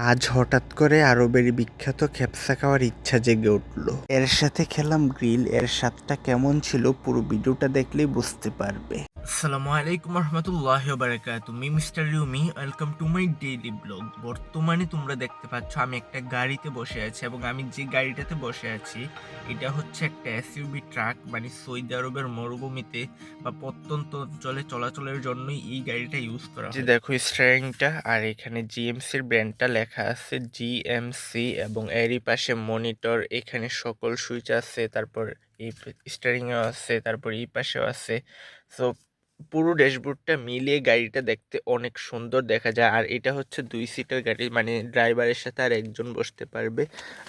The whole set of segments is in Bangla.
আজ হঠাৎ করে আরবের বিখ্যাত খেপসা খাওয়ার ইচ্ছা জেগে উঠল। এর সাথে খেলাম গ্রিল। এর স্বাদটা কেমন ছিল পুরো ভিডিওটা দেখলেই বুঝতে পারবে। আসসালামু আলাইকুম রহমতুল্লাহি ওয়া বারাকাতুহু। Me mister ইউমি, welcome to my daily blog. বর্তমানে তোমরা দেখতে পাচ্ছ আমি একটা গাড়িতে বসে আছি, এবং আমি যে গাড়িটাতে বসে আছি এটা হচ্ছে একটা এসইউভি ট্রাক। মানে সৌদি আরবের মরুভূমিতে বা প্রত্যন্ত অঞ্চলে চলাচলের জন্যই এই গাড়িটা ইউজ করা হয়। দেখো স্টিয়ারিংটা, আর এখানে জিএমসির ব্র্যান্ডটা লেখা আছে জিএমসি, এবং এরই পাশে মনিটর, এখানে সকল সুইচ আছে, তারপর এই স্টিয়ারিংও আছে, তারপর এই পাশেও আছে। সো পুরো ড্যাশবোর্ডটা মিলিয়ে গাড়িটা দেখতে অনেক সুন্দর দেখা যায়। আর এটা হচ্ছে 2 সিটের গাড়ি, মানে ড্রাইভারের সাথে আর একজন বসতে পারবে,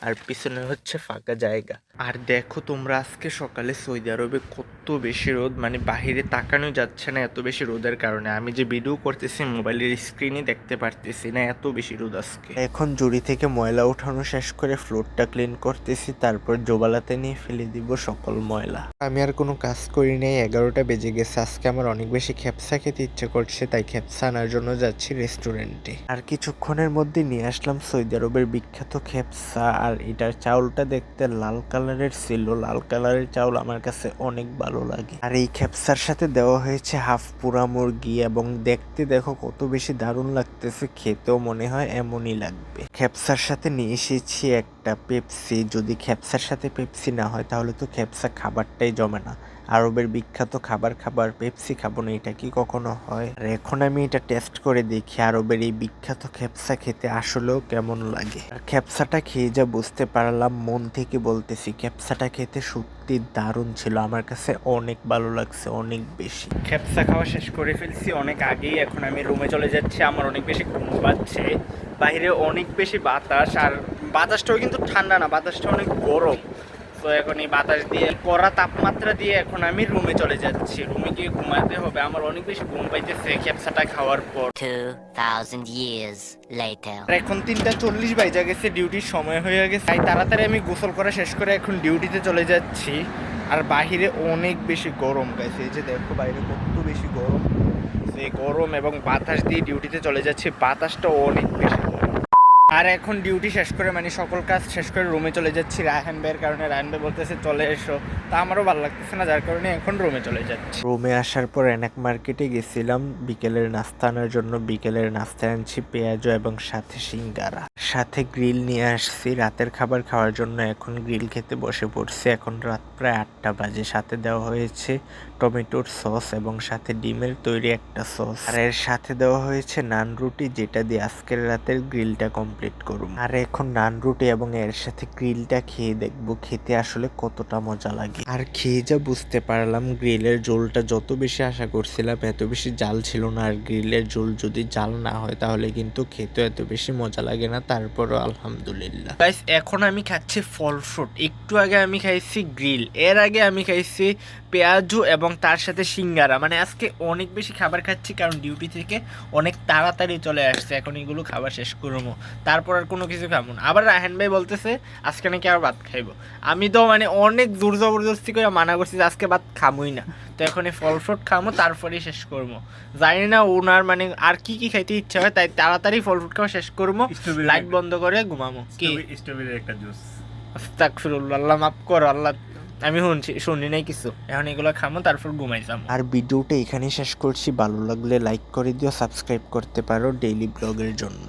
আর পিছনে হচ্ছে ফাঁকা জায়গা। আর দেখো তোমরা আজকে সকালে সৌদি আরবে কত বেশি রোদ, মানে বাহিরে তাকানো যাচ্ছে না এত বেশি রোদের কারণে। আমি যে ভিডিও করতেছি মোবাইলের স্ক্রিনে দেখতে পারতেছি না, এত বেশি রোদ আজকে। এখন জুড়ি থেকে ময়লা উঠানো শেষ করে ফ্লোরটা ক্লিন করতেছি, তারপর জোবালাতে নিয়ে ফেলে দিব সকল ময়লা। আমি আর কোনো কাজ করি নাই, 11টা বেজে গেছে। আজকে আমার অনেক বেশি খেপসা খেতে ইচ্ছে করছে, তাই খেপসা আনার জন্য যাচ্ছি রেস্টুরেন্টে। আর কিছুক্ষণের মধ্যে নিয়ে আসলাম সৌদি আরবের বিখ্যাত খেপসা। আর এটার চাউলটা দেখতে লাল কালারের ছিল। লাল কালারের চাউল আমার কাছে অনেক ভালো লাগে। আর এই খেপসার সাথে দেওয়া হয়েছে হাফ পুরা মুরগি, এবং দেখতে দেখো কত বেশি দারুণ লাগতেছে, খেতেও মনে হয় এমনই লাগবে। খেপসার সাথে নিয়ে এসেছি একটা পেপসি। যদি খেপসার সাথে পেপসি না হয় তাহলে তো খেপসা খাবারটাই জমে না। আরবের বিখ্যাত খাবার পেপসি খাবো না, এটা কি কখনো হয়? আর এখন আমি এটা টেস্ট করে দেখি আরবের এই বিখ্যাত খেপসা খেতে আসলেও কেমন লাগে। আর খেপসাটা খেয়ে যা বুঝতে পারলাম, মন থেকে বলতেছি খেপসাটা খেতে সত্যি দারুণ ছিল। আমার কাছে অনেক ভালো লাগছে, অনেক বেশি। খেপসা খাওয়া শেষ করে ফেলছি অনেক আগেই। এখন আমি রুমে চলে যাচ্ছি, আমার অনেক বেশি ঘুম পাচ্ছে। বাইরে অনেক বেশি বাতাস, আর বাতাসটাও কিন্তু ঠান্ডা না, বাতাসটা অনেক গরম। তো এখন এই বাতাস দিয়ে কড়া তাপমাত্রা দিয়ে এখন আমি রুমে চলে যাচ্ছি। রুমে গিয়ে ঘুমাতে হবে, আমার অনেক বেশি ঘুম পাইতেছে খেপসাটা খাওয়ার পর। 2000 years later. আর এখন 3:40 বাজে গেছে, ডিউটির সময় হয়ে গেছে, তাই তাড়াতাড়ি আমি গোসল করা শেষ করে এখন ডিউটিতে চলে যাচ্ছি। আর বাহিরে অনেক বেশি গরম গাইছে, এই যে দেখো বাইরে কত বেশি গরম। সেই গরম এবং বাতাস দিয়ে ডিউটিতে চলে যাচ্ছি, বাতাসটা অনেক বেশি গরম। আর এখন ডিউটি শেষ করে, মানে সকল কাজ শেষ করে রুমে চলে যাচ্ছি রায়হান ভাইয়ের কারণে। রায়হান ভাই বলতেছে চলে এসো, তা আমারও ভালো লাগতেছে না, যার কারণে এখন রুমে চলে যাচ্ছি। রুমে আসার পর এনাক মার্কেটে গেছিলাম বিকেলের নাস্তা আনার জন্য। বিকেলের নাস্তায় আনছি পেঁয়াজু এবং সাথে সিঙ্গারা, সাথে গ্রিল নিয়ে আসছি রাতের খাবার খাওয়ার জন্য। এখন গ্রিল খেতে বসে পড়ছি। এখন রাত প্রায় 8টা বাজে। সাথে দেওয়া হয়েছে টমেটোর সস এবং সাথে ডিমের তৈরি একটা সস। আর এর সাথে দেওয়া হয়েছে নান রুটি, যেটা দিয়ে আজকের রাতের গ্রিলটা কমপ্লিট করুন। আর এখন নান রুটি এবং এর সাথে গ্রিলটা খেয়ে দেখবো খেতে আসলে কতটা মজা লাগে। আর খেয়ে যা বুঝতে পারলাম, গ্রিলের ঝোলটা যত বেশি আশা করছিলাম এত বেশি জাল ছিল না। আর গ্রিলের ঝোল যদি জাল না হয় তাহলে কিন্তু খেতে এত বেশি মজা লাগে না। তারপরও আলহামদুলিল্লাহ। গাইস এখন আমি খাচ্ছি ফল ফ্রুট। একটু আগে আমি খাইছি গ্রিল, এর আগে আমি খাইছি পেঁয়াজু এবং তার সাথে সিঙ্গারা। মানে আজকে অনেক বেশি খাবার খাচ্ছি, কারণ ডিউটি থেকে অনেক তাড়াতাড়ি চলে আসছে। এখন এগুলো খাবার শেষ করবো, তারপর আর কোনো কিছু খাবো না। আবার রায়হান ভাই বলতেছে আজকে নাকি আর ভাত খাইবো। আমি তো মানে অনেক জোর জবরদস্তি করে মানা করছি যে আজকে ভাত খামোই না। তো এখন এই ফল ফ্রুট খামো, তারপরেই শেষ করবো। জানি না ওনার মানে আর কি কি খাইতে ইচ্ছা হয়, তাই তাড়াতাড়ি ফল ফ্রুট খাওয়া শেষ করবো, লাইট বন্ধ করে ঘুমামো। কি স্ট্রবেরির একটা জুস। আস্তাগফিরুল্লাহ, আল্লাহ মাফ করো আল্লাহ, আমি শুনি নাই কিছু। এখন এগুলো খামো, তারপর ঘুমাই যাবো। আর ভিডিওটা এখানেই শেষ করছি। ভালো লাগলে লাইক করে দিও, সাবস্ক্রাইব করতে পারো ডেইলি ব্লগের জন্য।